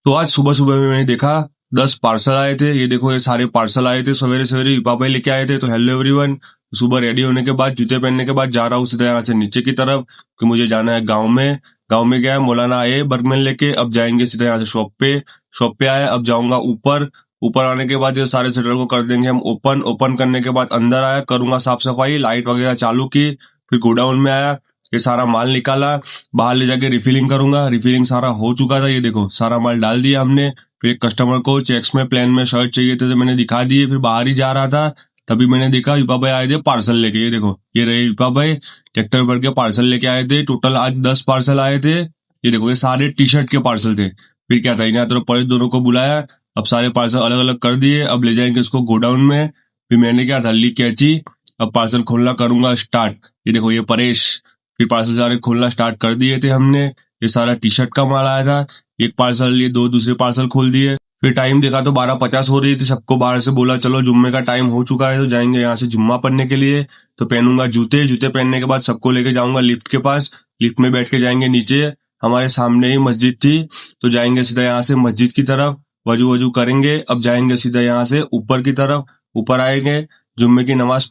तो आज सुबह सुबह में मैंने देखा 10 पार्सल आए थे। ये देखो, ये सारे पार्सल आए थे सवेरे सवेरे पापा लेके आए थे। तो हेलो एवरीवन, सुबह रेडी होने के बाद जूते पहनने के बाद जा रहा हूँ सीधा यहाँ से नीचे की तरफ कि मुझे जाना है गांव में। गांव में गया, मौलाना आए बर्गमैन लेके। अब जाएंगे सीधा यहाँ से शॉप पे आए। अब जाऊंगा ऊपर। ऊपर आने के बाद ये सारे शटर को कर देंगे हम ओपन। ओपन करने के बाद अंदर आया, करूंगा साफ सफाई, लाइट वगैरह चालू की। फिर गोडाउन में आया, ये सारा माल निकाला, बाहर ले जाके रिफिलिंग करूंगा। रिफिलिंग सारा हो चुका था, ये देखो सारा माल डाल दिया हमने। फिर एक कस्टमर को चेक्स में प्लेन में शर्ट चाहिए थे तो मैंने दिखा दिए। फिर बाहर ही जा रहा था तभी मैंने देखा विपा भाई आए थे पार्सल लेके। ये देखो, ये रहे विपा भाई, ट्रैक्टर भर के पार्सल लेके आए थे। टोटल आज 10 पार्सल आए थे। ये देखो, ये सारे टी शर्ट के पार्सल थे। फिर क्या था, इन्हें तो परेश दोनों को बुलाया। अब सारे पार्सल अलग अलग कर दिए। अब ले जाएंगे इसको गोडाउन में। फिर मैंने क्या था, ली कैची। अब पार्सल खोलना करूंगा स्टार्ट। ये देखो, ये परेश। फिर पार्सल सारे खोलना स्टार्ट कर दिए थे हमने। ये सारा टी शर्ट का माल आया था। एक पार्सल, ये दो दूसरे पार्सल खोल दिए। फिर टाइम देखा तो 12:50 हो रही थी। सबको बाहर से बोला चलो जुम्मे का टाइम हो चुका है तो जाएंगे यहाँ से जुम्मा पढ़ने के लिए। तो पहनूंगा जूते। जूते पहनने के बाद सबको लेके जाऊंगा लिफ्ट के पास। लिफ्ट में बैठ के जाएंगे नीचे। हमारे सामने ही मस्जिद थी तो जाएंगे सीधा यहाँ से मस्जिद की तरफ। वजू वजू करेंगे। अब जाएंगे सीधा यहाँ से ऊपर की तरफ। ऊपर आएंगे, जुम्मे की नमाज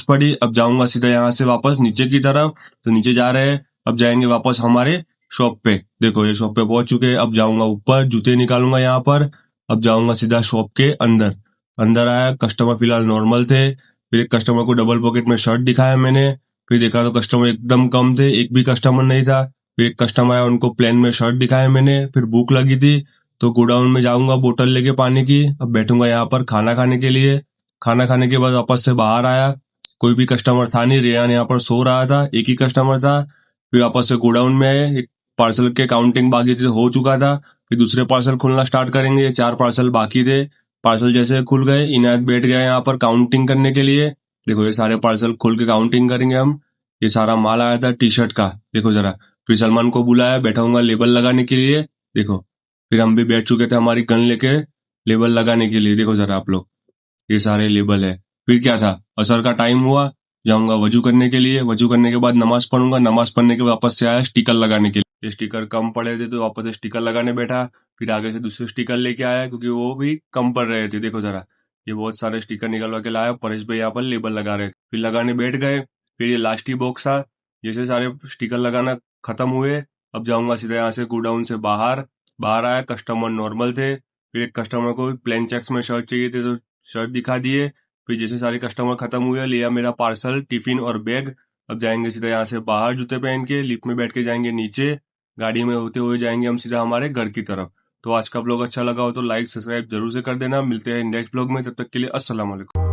पढ़ी। अब जाऊंगा सीधा यहाँ से वापस नीचे की तरफ। तो नीचे जा रहे हैं। अब जाएंगे वापस हमारे शॉप पे। देखो, ये शॉप पे पहुंच चुके हैं। अब जाऊंगा ऊपर, जूते निकालूंगा यहाँ पर। अब जाऊंगा सीधा शॉप के अंदर। अंदर आया, कस्टमर फिलहाल नॉर्मल थे। फिर एक कस्टमर को डबल पॉकेट में शर्ट दिखाया मैंने। फिर देखा तो कस्टमर एकदम कम थे, एक भी कस्टमर नहीं था। फिर एक कस्टमर आया, उनको प्लेन में शर्ट दिखाया मैंने। फिर भूख लगी थी तो गोडाउन में जाऊंगा बोतल लेके पानी की। अब बैठूंगा यहाँ पर खाना खाने के लिए। खाना खाने के बाद वापस से बाहर आया, कोई भी कस्टमर था नहीं। रेयान यहाँ पर सो रहा था, एक ही कस्टमर था। फिर वापस से गोडाउन में आए। एक पार्सल के काउंटिंग बाकी थी, हो चुका था। फिर दूसरे पार्सल खुलना स्टार्ट करेंगे। ये 4 पार्सल बाकी थे। पार्सल जैसे खुल गए, इनायत बैठ गया यहाँ पर काउंटिंग करने के लिए। देखो, ये सारे पार्सल खोल के काउंटिंग करेंगे हम। ये सारा माल आया था टी शर्ट का, देखो जरा। फिर सलमान को बुलाया, बैठा हूँ लेबल लगाने के लिए। देखो, फिर हम भी बैठ चुके थे हमारी गन लेके लेबल लगाने के लिए। देखो जरा आप लोग, ये सारे लेबल है। फिर क्या था, असर का टाइम हुआ, जाऊंगा वजू करने के लिए। वजू करने के बाद नमाज पढ़ूंगा। नमाज पढ़ने के वापस से आया स्टिकर लगाने के लिए। ये स्टिकर कम पड़े थे तो वापस से स्टिकर लगाने बैठा। फिर आगे से दूसरे स्टिकर लेके आया क्योंकि वो भी कम पड़ रहे थे। देखो जरा, ये बहुत सारे स्टिकर निकलवा के लाया। परेश भाई यहाँ पर लेबल लगा रहे थे। फिर लगाने बैठ गए। फिर ये लास्ट ही बॉक्स था। जैसे सारे स्टिकर लगाना खत्म हुए, अब जाऊंगा सीधा यहाँ से गोडाउन से बाहर। बाहर आया, कस्टमर नॉर्मल थे। फिर एक कस्टमर को प्लेन चेक्स में शर्ट चाहिए थे तो शर्ट दिखा दिए। फिर जैसे सारे कस्टमर खत्म हुए, लिया मेरा पार्सल, टिफिन और बैग। अब जाएंगे सीधा यहाँ से बाहर जूते पहन के। लिफ्ट में बैठ के जाएंगे नीचे। गाड़ी में होते हुए जाएंगे हम सीधा हमारे घर की तरफ। तो आज का ब्लॉग अच्छा लगा हो तो लाइक सब्सक्राइब जरूर से कर देना। मिलते हैं नेक्स्ट ब्लॉग में, तब तक के लिए अस्सलाम वालेकुम।